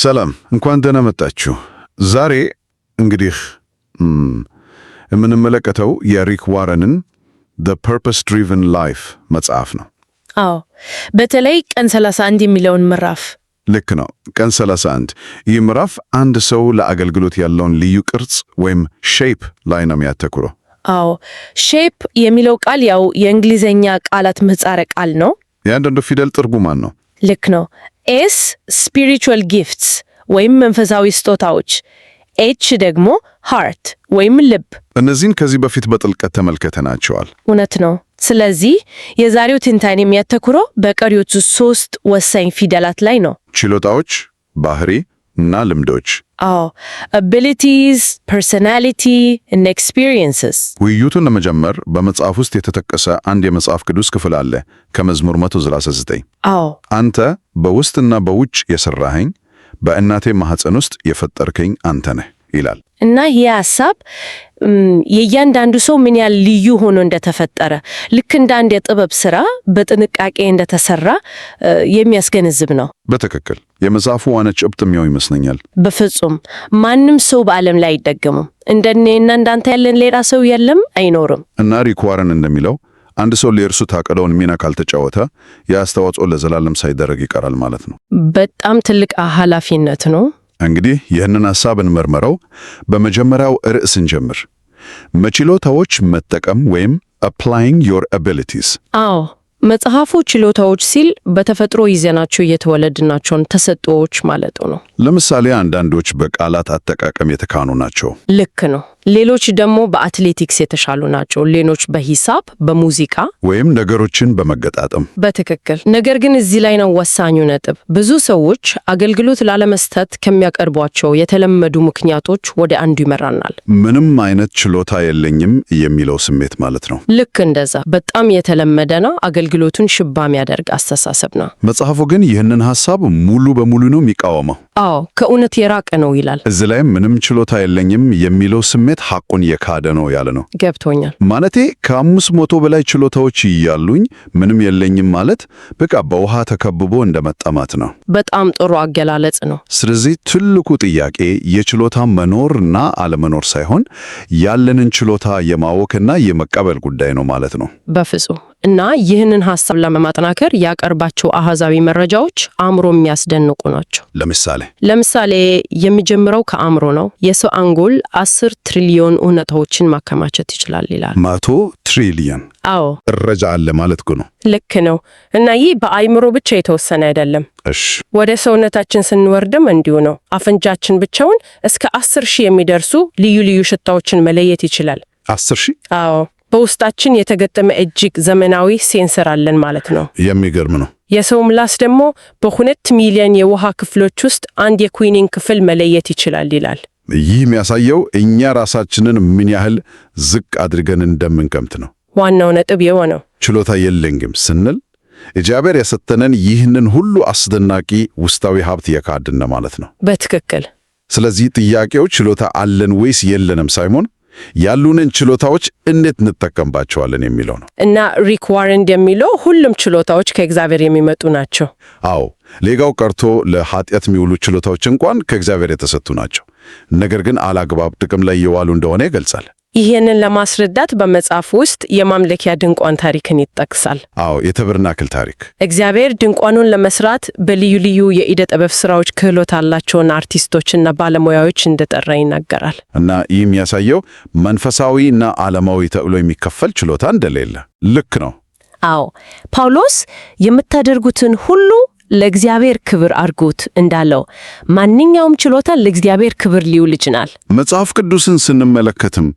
ሰላም እንኳን ደህና መጣችሁ። ዛሬ እንግዲህ የምንመለከተው የሪክ ዋረንን The Purpose Driven Life መጽሐፍ ነው። አዎ፣ በተለይ ቀን 31 የሚለውን ምዕራፍ። ልክ ነው። ቀን 31 ይህ ምዕራፍ አንድ ሰው ለአገልግሎት ያለውን ልዩ ቅርጽ ወይም ሼፕ ላይ ነው የሚያተኩረው። አዎ፣ ሼፕ የሚለው ቃል ያው የእንግሊዘኛ ቃላት ምህጻረ ቃል ነው። የአንዳንዱ ፊደል ትርጉማን ነው። ልክ ነው። ኤስ ስፒሪቹዋል ጊፍትስ ወይም መንፈሳዊ ስጦታዎች፣ ኤች ደግሞ ሃርት ወይም ልብ። እነዚህን ከዚህ በፊት በጥልቀት ተመልክተናቸዋል። እውነት ነው። ስለዚህ የዛሬው ትንታኔ የሚያተኩረው በቀሪዎቹ 3 ወሳኝ ፊደላት ላይ ነው። ችሎታዎች፣ ባህሪ እና ልምዶች። አዎ፣ abilities, personality and experiences። ውይይቱን ለመጀመር በመጽሐፍ ውስጥ የተጠቀሰ አንድ የመጽሐፍ ቅዱስ ክፍል አለ ከመዝሙር 139። አዎ፣ አንተ በውስጥና በውጭ የሰራኸኝ በእናቴ ማህፀን ውስጥ የፈጠርከኝ አንተ ነህ ይላል። እና ይህ ሐሳብ የእያንዳንዱ ሰው ምን ያህል ልዩ ሆኖ እንደተፈጠረ ልክ እንደ አንድ የጥበብ ስራ በጥንቃቄ እንደተሰራ የሚያስገነዝብ ነው። በትክክል የመጽሐፉ ዋና ጭብጥ የሚያው ይመስለኛል። በፍጹም ማንም ሰው በዓለም ላይ አይደገምም። እንደኔና እንዳንተ ያለን ሌላ ሰው የለም፣ አይኖርም። እና ሪክ ዋረን እንደሚለው አንድ ሰው ለእርሱ ታቀደውን ሚና ካልተጫወተ የአስተዋጽኦ ለዘላለም ሳይደረግ ይቀራል ማለት ነው። በጣም ትልቅ ኃላፊነት ነው። እንግዲህ ይህንን ሐሳብ እንመርምረው። በመጀመሪያው ርዕስ እንጀምር። ችሎታዎች መጠቀም ወይም applying your abilities። አዎ፣ መጽሐፉ ችሎታዎች ሲል በተፈጥሮ ይዘናቸው የተወለድናቸውን ተሰጥኦዎች ማለቱ ነው። ለምሳሌ አንዳንዶች በቃላት አጠቃቀም የተካኑ ናቸው። ልክ ነው። ሌሎች ደግሞ በአትሌቲክስ የተሻሉ ናቸው። ሌሎች በሂሳብ፣ በሙዚቃ ወይም ነገሮችን በመገጣጠም። በትክክል። ነገር ግን እዚህ ላይ ነው ወሳኙ ነጥብ። ብዙ ሰዎች አገልግሎት ላለመስጠት ከሚያቀርቧቸው የተለመዱ ምክንያቶች ወደ አንዱ ይመራናል። ምንም አይነት ችሎታ የለኝም የሚለው ስሜት ማለት ነው። ልክ እንደዛ። በጣም የተለመደ ነው። አገልግሎቱን ሽባ የሚያደርግ አስተሳሰብ ነው። መጽሐፉ ግን ይህንን ሐሳብ ሙሉ በሙሉ ነው የሚቃወመው። አዎ፣ ከእውነት የራቀ ነው ይላል። እዚህ ላይ ምንም ችሎታ የለኝም የሚለው ስሜት ሐቁን የካደ ነው ያለ ነው። ገብቶኛል። ማለቴ ከ500 በላይ ችሎታዎች እያሉኝ ምንም የለኝም ማለት በቃ በውሃ ተከብቦ እንደመጠማት ነው። በጣም ጥሩ አገላለጽ ነው። ስለዚህ ትልቁ ጥያቄ የችሎታ መኖርና አለመኖር ሳይሆን ያለንን ችሎታ የማወቅና የመቀበል ጉዳይ ነው ማለት ነው። በፍጹም። እና ይህንን ሐሳብ ለማጠናከር ያቀርባቸው አሃዛዊ መረጃዎች አእምሮ የሚያስደንቁ ናቸው። ለምሳሌ የሚጀምረው ከአእምሮ ነው። የሰው አንጎል 10 ትሪሊዮን እውነታዎችን ማከማቸት ይችላል ይላል። 100 ትሪሊዮን? አዎ፣ እረጃ አለ ማለት ነው። ልክ ነው። እና ይህ በአእምሮ ብቻ የተወሰነ አይደለም። እሺ፣ ወደ ሰውነታችን ስንወርድም እንዲሁ ነው። አፍንጫችን ብቻውን እስከ 10,000 የሚደርሱ ልዩ ልዩ ሽታዎችን መለየት ይችላል። 10,000? አዎ፣ በውስጣችን የተገጠመ እጅግ ዘመናዊ ሴንሰር አለን ማለት ነው። የሚገርም ነው። የሰው ምላስ ደግሞ በ2 ሚሊዮን የውሃ ክፍሎች ውስጥ አንድ የኩዊኒንግ ክፍል መለየት ይችላል ይላል። ይህ የሚያሳየው እኛ ራሳችንን ምን ያህል ዝቅ አድርገን እንደምንቀምጥ ነው። ዋናው ነጥብ የሆነው ችሎታ የለኝም ስንል እግዚአብሔር የሰጠንን ይህንን ሁሉ አስደናቂ ውስጣዊ ሀብት የካድን ማለት ነው። በትክክል። ስለዚህ ጥያቄው ችሎታ አለን ወይስ የለንም ሳይሆን ያሉንን ችሎታዎች እንዴት እንጠቀምባቸዋለን የሚለው ነው። እና ሪክ ዋረን የሚለው ሁሉም ችሎታዎች ከእግዚአብሔር የሚመጡ ናቸው። አዎ፣ ሌላው ቀርቶ ለኃጢአት የሚውሉ ችሎታዎች እንኳን ከእግዚአብሔር የተሰጡ ናቸው። ነገር ግን አላግባብ ጥቅም ላይ የዋሉ እንደሆነ ይገልጻል። ይህንን ለማስረዳት በመጽሐፍ ውስጥ የማምለኪያ ድንኳን ታሪክን ይጠቅሳል። አዎ፣ የተበርናክል ታሪክ። እግዚአብሔር ድንኳኑን ለመስራት በልዩ ልዩ የኢደ ጥበብ ስራዎች ክህሎት ያላቸውን አርቲስቶችና ባለሙያዎች እንደጠራ ይናገራል። እና ይህ የሚያሳየው መንፈሳዊ እና ዓለማዊ ተብሎ የሚከፈል ችሎታ እንደሌለ። ልክ ነው። አዎ፣ ጳውሎስ የምታደርጉትን ሁሉ ለእግዚአብሔር ክብር አድርጉት እንዳለው ማንኛውም ችሎታ ለእግዚአብሔር ክብር ሊውል ይችላል። መጽሐፍ ቅዱስን ስንመለከትም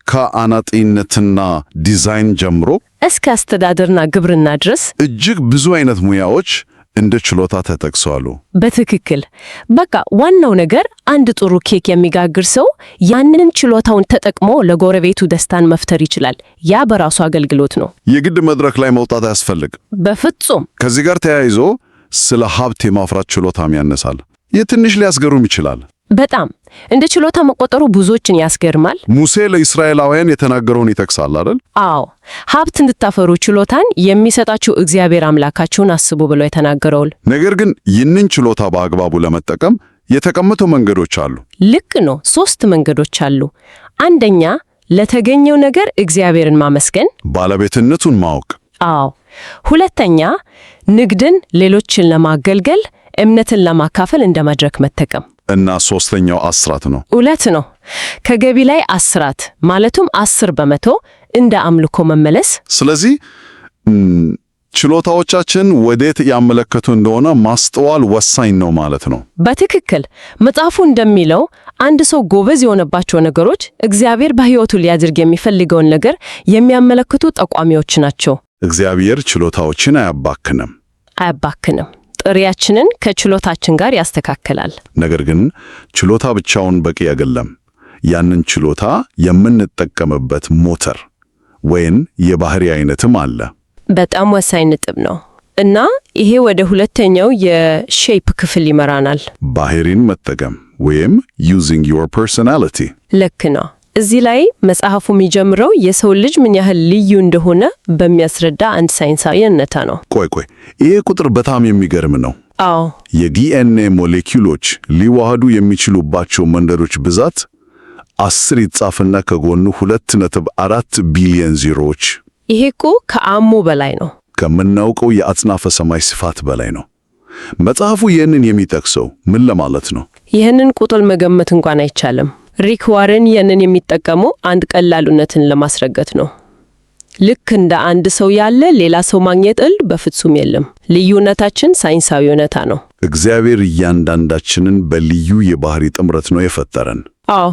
ከአናጢነትና ዲዛይን ጀምሮ እስከ አስተዳደርና ግብርና ድረስ እጅግ ብዙ አይነት ሙያዎች እንደ ችሎታ ተጠቅሰዋል። በትክክል። በቃ ዋናው ነገር አንድ ጥሩ ኬክ የሚጋግር ሰው ያንን ችሎታውን ተጠቅሞ ለጎረቤቱ ደስታን መፍጠር ይችላል። ያ በራሱ አገልግሎት ነው። የግድ መድረክ ላይ መውጣት አያስፈልግም። በፍጹም። ከዚህ ጋር ተያይዞ ስለ ሀብት የማፍራት ችሎታም ያነሳል። የትንሽ ሊያስገሩም ይችላል። በጣም እንደ ችሎታ መቆጠሩ ብዙዎችን ያስገርማል። ሙሴ ለእስራኤላውያን የተናገረውን ይጠቅሳል አይደል? አዎ፣ ሀብት እንድታፈሩ ችሎታን የሚሰጣችሁ እግዚአብሔር አምላካችሁን አስቡ ብሎ የተናገረው። ነገር ግን ይህንን ችሎታ በአግባቡ ለመጠቀም የተቀመጡ መንገዶች አሉ። ልክ ነው። 3 መንገዶች አሉ። አንደኛ ለተገኘው ነገር እግዚአብሔርን ማመስገን፣ ባለቤትነቱን ማወቅ። አዎ። ሁለተኛ ንግድን ሌሎችን ለማገልገል፣ እምነትን ለማካፈል እንደ መድረክ መጠቀም እና ሶስተኛው አስራት ነው። እውነት ነው። ከገቢ ላይ አስራት ማለቱም 10% እንደ አምልኮ መመለስ። ስለዚህ ችሎታዎቻችን ወዴት ያመለከቱ እንደሆነ ማስተዋል ወሳኝ ነው ማለት ነው። በትክክል መጽሐፉ እንደሚለው አንድ ሰው ጎበዝ የሆነባቸው ነገሮች እግዚአብሔር በሕይወቱ ሊያድርግ የሚፈልገውን ነገር የሚያመለክቱ ጠቋሚዎች ናቸው። እግዚአብሔር ችሎታዎችን አያባክንም። ጥሪያችንን ከችሎታችን ጋር ያስተካክላል። ነገር ግን ችሎታ ብቻውን በቂ አይደለም። ያንን ችሎታ የምንጠቀምበት ሞተር ወይም የባህሪ አይነትም አለ። በጣም ወሳኝ ነጥብ ነው እና ይሄ ወደ ሁለተኛው የሼፕ ክፍል ይመራናል። ባህሪን መጠቀም ወይም using your personality። ልክ ነው። እዚህ ላይ መጽሐፉ የሚጀምረው የሰው ልጅ ምን ያህል ልዩ እንደሆነ በሚያስረዳ አንድ ሳይንሳዊ እውነታ ነው። ቆይ ይሄ ቁጥር በጣም የሚገርም ነው። አዎ፣ የዲኤንኤ ሞሌኪውሎች ሊዋሃዱ የሚችሉባቸው መንደሮች ብዛት 10 ይጻፍና ከጎኑ 2.4 ቢሊዮን ዜሮዎች። ይሄ እኮ ከአሞ በላይ ነው። ከምናውቀው የአጽናፈ ሰማይ ስፋት በላይ ነው። መጽሐፉ ይህንን የሚጠቅሰው ምን ለማለት ነው? ይህንን ቁጥር መገመት እንኳን አይቻልም። ሪክ ዋረን ይህንን የሚጠቀመው አንድ ቀላል እውነትን ለማስረገጥ ነው። ልክ እንደ አንድ ሰው ያለ ሌላ ሰው ማግኘት በፍጹም የለም። ልዩነታችን ሳይንሳዊ እውነታ ነው። እግዚአብሔር እያንዳንዳችንን በልዩ የባህሪ ጥምረት ነው የፈጠረን። አዎ።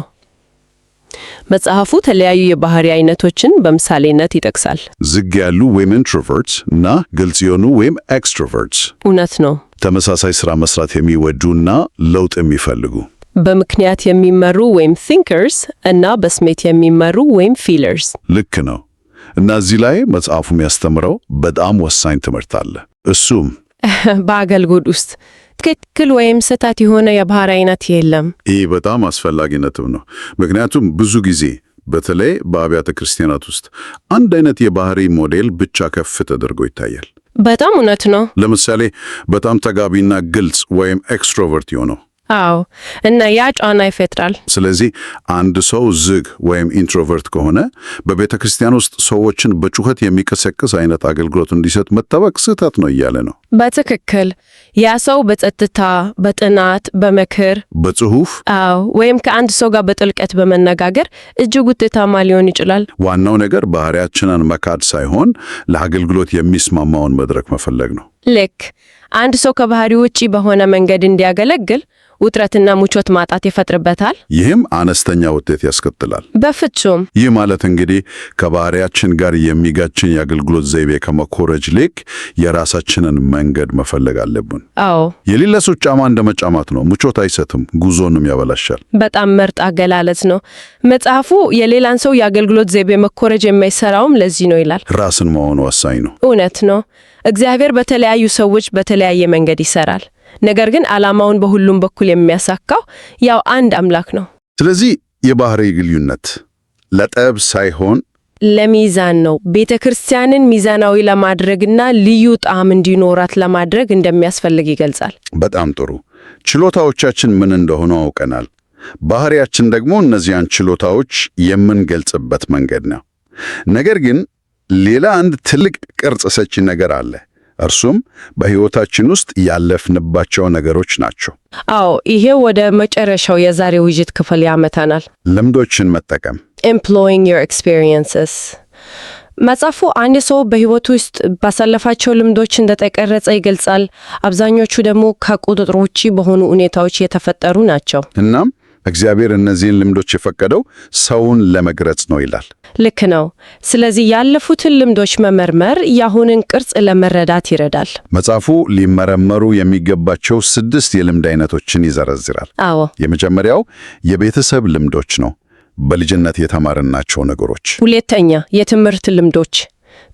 መጽሐፉ የተለያዩ የባህሪ አይነቶችን በምሳሌነት ይጠቅሳል። ዝግ ያሉ ወይም ኢንትሮቨርትስ እና ግልጽ የሆኑ ወይም ኤክስትሮቨርትስ። እውነት ነው። ተመሳሳይ ሥራ መስራት የሚወዱና ለውጥ የሚፈልጉ፣ በምክንያት የሚመሩ ወይም ቲንከርስ እና በስሜት የሚመሩ ወይም ፊለርስ። ልክ ነው። እና እዚህ ላይ መጽሐፉ የሚያስተምረው በጣም ወሳኝ ትምህርት አለ። እሱም በአገልግሎት ውስጥ ትክክል ወይም ስህተት የሆነ የባህሪ አይነት የለም። ይህ በጣም አስፈላጊ ነጥብ ነው። ምክንያቱም ብዙ ጊዜ በተለይ በአብያተ ክርስቲያናት ውስጥ አንድ አይነት የባህሪ ሞዴል ብቻ ከፍ ተደርጎ ይታያል። በጣም እውነት ነው። ለምሳሌ በጣም ተጋቢና ግልጽ ወይም ኤክስትሮቨርት የሆነው። አዎ፣ እና ያ ጫና ይፈጥራል። ስለዚህ አንድ ሰው ዝግ ወይም ኢንትሮቨርት ከሆነ በቤተ ክርስቲያን ውስጥ ሰዎችን በጩኸት የሚቀሰቅስ አይነት አገልግሎት እንዲሰጥ መጠበቅ ስህተት ነው እያለ ነው። በትክክል ያ ሰው በጸጥታ፣ በጥናት፣ በምክር፣ በጽሁፍ ወይም ከአንድ ሰው ጋር በጥልቀት በመነጋገር እጅግ ውጤታማ ሊሆን ይችላል። ዋናው ነገር ባህሪያችንን መካድ ሳይሆን ለአገልግሎት የሚስማማውን መድረክ መፈለግ ነው። ልክ አንድ ሰው ከባህሪው ውጪ በሆነ መንገድ እንዲያገለግል ውጥረትና ምቾት ማጣት ይፈጥርበታል። ይህም አነስተኛ ውጤት ያስከትላል። በፍጹም። ይህ ማለት እንግዲህ ከባህሪያችን ጋር የሚጋጭን የአገልግሎት ዘይቤ ከመኮረጅ ይልቅ የራሳችንን መንገድ መፈለግ አለብን። አዎ፣ የሌላ ሰው ጫማ እንደ መጫማት ነው። ምቾት አይሰጥም፣ ጉዞንም ያበላሻል። በጣም ምርጥ አገላለጽ ነው። መጽሐፉ የሌላን ሰው የአገልግሎት ዘይቤ መኮረጅ የማይሰራውም ለዚህ ነው ይላል። ራስን መሆኑ ወሳኝ ነው። እውነት ነው። እግዚአብሔር በተለያዩ ሰዎች በተለያየ መንገድ ይሰራል። ነገር ግን ዓላማውን በሁሉም በኩል የሚያሳካው ያው አንድ አምላክ ነው። ስለዚህ የባህሪ ልዩነት ለጠብ ሳይሆን ለሚዛን ነው። ቤተ ክርስቲያንን ሚዛናዊ ለማድረግና ልዩ ጣዕም እንዲኖራት ለማድረግ እንደሚያስፈልግ ይገልጻል። በጣም ጥሩ። ችሎታዎቻችን ምን እንደሆኑ አውቀናል። ባህሪያችን ደግሞ እነዚያን ችሎታዎች የምንገልጽበት መንገድ ነው። ነገር ግን ሌላ አንድ ትልቅ ቅርጽ ሰጪ ነገር አለ። እርሱም በሕይወታችን ውስጥ ያለፍንባቸው ነገሮች ናቸው። አዎ፣ ይሄ ወደ መጨረሻው የዛሬው ውይይት ክፍል ያመጣናል። ልምዶችን መጠቀም employing your experiences። መጽሐፉ አንድ ሰው በሕይወቱ ውስጥ ባሳለፋቸው ልምዶች እንደተቀረጸ ይገልጻል። አብዛኞቹ ደግሞ ከቁጥጥር ውጪ በሆኑ ሁኔታዎች የተፈጠሩ ናቸው። እናም እግዚአብሔር እነዚህን ልምዶች የፈቀደው ሰውን ለመግረጽ ነው ይላል። ልክ ነው። ስለዚህ ያለፉትን ልምዶች መመርመር የአሁንን ቅርጽ ለመረዳት ይረዳል። መጽሐፉ ሊመረመሩ የሚገባቸው 6 የልምድ አይነቶችን ይዘረዝራል። አዎ። የመጀመሪያው የቤተሰብ ልምዶች ነው፣ በልጅነት የተማርናቸው ነገሮች። ሁለተኛ የትምህርት ልምዶች፣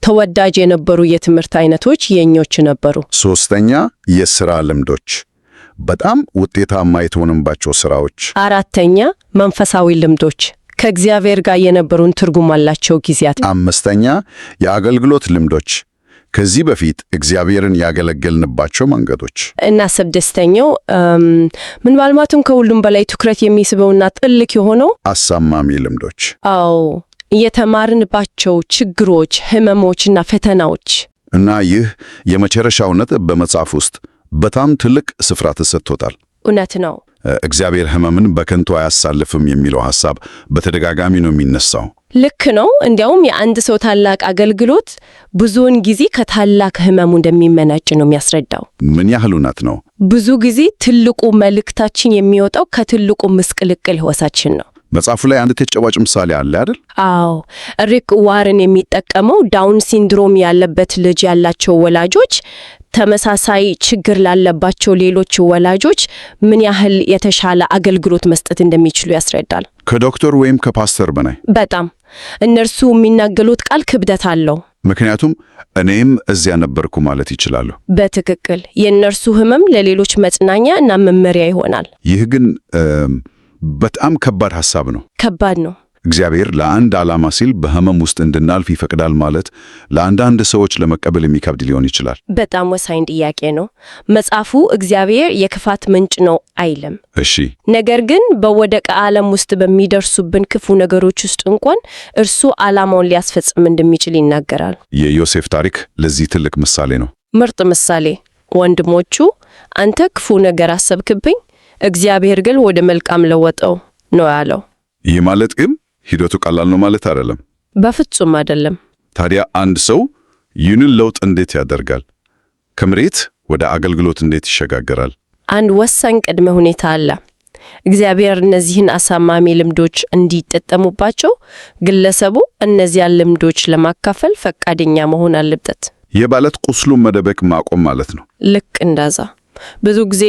ተወዳጅ የነበሩ የትምህርት አይነቶች የኞች ነበሩ። ሶስተኛ የሥራ ልምዶች፣ በጣም ውጤታማ የተሆንባቸው ሥራዎች። አራተኛ መንፈሳዊ ልምዶች፣ ከእግዚአብሔር ጋር የነበሩን ትርጉም ያላቸው ጊዜያት። አምስተኛ የአገልግሎት ልምዶች፣ ከዚህ በፊት እግዚአብሔርን ያገለገልንባቸው መንገዶች እና ስድስተኛው ምናልባትም ከሁሉም በላይ ትኩረት የሚስበውና ጥልቅ የሆነው አሳማሚ ልምዶች። አዎ፣ የተማርንባቸው ችግሮች፣ ህመሞችና ፈተናዎች። እና ይህ የመጨረሻው ነጥብ በመጽሐፍ ውስጥ በጣም ትልቅ ስፍራ ተሰጥቶታል። እውነት ነው። እግዚአብሔር ህመምን በከንቱ አያሳልፍም የሚለው ሐሳብ በተደጋጋሚ ነው የሚነሳው። ልክ ነው። እንዲያውም የአንድ ሰው ታላቅ አገልግሎት ብዙውን ጊዜ ከታላቅ ህመሙ እንደሚመነጭ ነው የሚያስረዳው። ምን ያህል እውነት ነው? ብዙ ጊዜ ትልቁ መልእክታችን የሚወጣው ከትልቁ ምስቅልቅል ህይወታችን ነው። መጽሐፉ ላይ አንድ ተጨባጭ ምሳሌ አለ አይደል? አዎ፣ ሪክ ዋርን የሚጠቀመው ዳውን ሲንድሮም ያለበት ልጅ ያላቸው ወላጆች ተመሳሳይ ችግር ላለባቸው ሌሎች ወላጆች ምን ያህል የተሻለ አገልግሎት መስጠት እንደሚችሉ ያስረዳል። ከዶክተር ወይም ከፓስተር በላይ በጣም እነርሱ የሚናገሩት ቃል ክብደት አለው። ምክንያቱም እኔም እዚያ ነበርኩ ማለት ይችላሉ። በትክክል የእነርሱ ህመም ለሌሎች መጽናኛ እና መመሪያ ይሆናል። ይህ ግን በጣም ከባድ ሐሳብ ነው። ከባድ ነው። እግዚአብሔር ለአንድ ዓላማ ሲል በህመም ውስጥ እንድናልፍ ይፈቅዳል ማለት ለአንዳንድ ሰዎች ለመቀበል የሚከብድ ሊሆን ይችላል። በጣም ወሳኝ ጥያቄ ነው። መጽሐፉ እግዚአብሔር የክፋት ምንጭ ነው አይልም። እሺ። ነገር ግን በወደቀ ዓለም ውስጥ በሚደርሱብን ክፉ ነገሮች ውስጥ እንኳን እርሱ ዓላማውን ሊያስፈጽም እንደሚችል ይናገራል። የዮሴፍ ታሪክ ለዚህ ትልቅ ምሳሌ ነው። ምርጥ ምሳሌ። ወንድሞቹ አንተ ክፉ ነገር አሰብክብኝ፣ እግዚአብሔር ግን ወደ መልካም ለወጠው ነው ያለው። ይህ ማለት ግን ሂደቱ ቀላል ነው ማለት አይደለም። በፍጹም አይደለም። ታዲያ አንድ ሰው ይህንን ለውጥ እንዴት ያደርጋል? ከመሬት ወደ አገልግሎት እንዴት ይሸጋገራል? አንድ ወሳኝ ቅድመ ሁኔታ አለ። እግዚአብሔር እነዚህን አሳማሚ ልምዶች እንዲጠቀሙባቸው ግለሰቡ እነዚያን ልምዶች ለማካፈል ፈቃደኛ መሆን አለበት። የባለት ቁስሉን መደበቅ ማቆም ማለት ነው። ልክ እንደዛ። ብዙ ጊዜ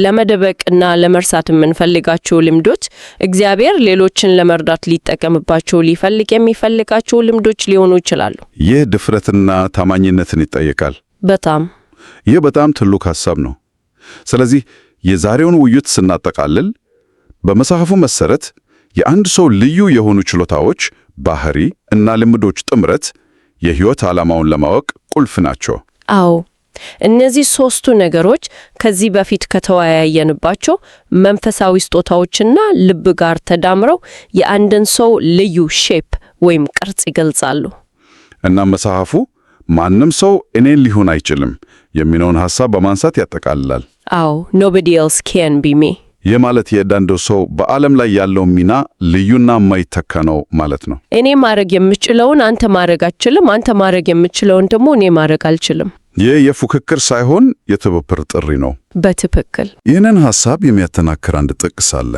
ለመደበቅና ለመርሳት የምንፈልጋቸው ልምዶች እግዚአብሔር ሌሎችን ለመርዳት ሊጠቀምባቸው ሊፈልግ የሚፈልጋቸው ልምዶች ሊሆኑ ይችላሉ። ይህ ድፍረትና ታማኝነትን ይጠይቃል። በጣም ይህ በጣም ትልቅ ሐሳብ ነው። ስለዚህ የዛሬውን ውይይት ስናጠቃልል በመጽሐፉ መሰረት የአንድ ሰው ልዩ የሆኑ ችሎታዎች፣ ባህሪ እና ልምዶች ጥምረት የሕይወት ዓላማውን ለማወቅ ቁልፍ ናቸው። አዎ፣ እነዚህ ሶስቱ ነገሮች ከዚህ በፊት ከተወያየንባቸው መንፈሳዊ ስጦታዎችና ልብ ጋር ተዳምረው የአንድን ሰው ልዩ ሼፕ ወይም ቅርጽ ይገልጻሉ። እና መጽሐፉ ማንም ሰው እኔን ሊሆን አይችልም የሚለውን ሐሳብ በማንሳት ያጠቃልላል። አዎ፣ nobody else can be me። ይህ ማለት የእያንዳንዱ ሰው በዓለም ላይ ያለው ሚና ልዩና የማይተካ ነው ማለት ነው። እኔ ማድረግ የምችለውን አንተ ማድረግ አትችልም፣ አንተ ማድረግ የምችለውን ደግሞ እኔ ማድረግ አልችልም። ይህ የፉክክር ሳይሆን የትብብር ጥሪ ነው። በትክክል። ይህንን ሐሳብ የሚያጠናክር አንድ ጥቅስ አለ።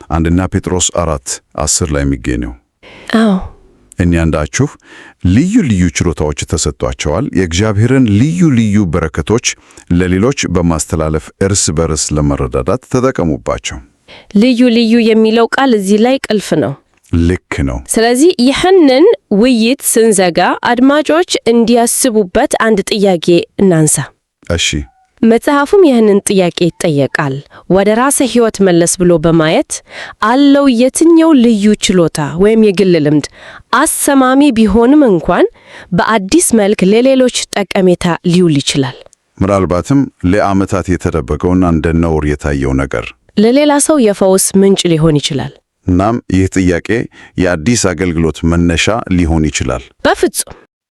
አንደኛ ጴጥሮስ 4:10 ላይ የሚገኘው። አዎ፣ እያንዳንዳችሁ ልዩ ልዩ ችሎታዎች ተሰጥቷቸዋል፣ የእግዚአብሔርን ልዩ ልዩ በረከቶች ለሌሎች በማስተላለፍ እርስ በርስ ለመረዳዳት ተጠቀሙባቸው። ልዩ ልዩ የሚለው ቃል እዚህ ላይ ቁልፍ ነው። ልክ ነው። ስለዚህ ይህንን ውይይት ስንዘጋ አድማጮች እንዲያስቡበት አንድ ጥያቄ እናንሳ። እሺ። መጽሐፉም ይህንን ጥያቄ ይጠየቃል። ወደ ራስህ ሕይወት መለስ ብሎ በማየት አለው የትኛው ልዩ ችሎታ ወይም የግል ልምድ አሰማሚ ቢሆንም እንኳን በአዲስ መልክ ለሌሎች ጠቀሜታ ሊውል ይችላል? ምናልባትም ለዓመታት የተደበቀውና እንደ ነውር የታየው ነገር ለሌላ ሰው የፈውስ ምንጭ ሊሆን ይችላል። እናም ይህ ጥያቄ የአዲስ አገልግሎት መነሻ ሊሆን ይችላል። በፍጹም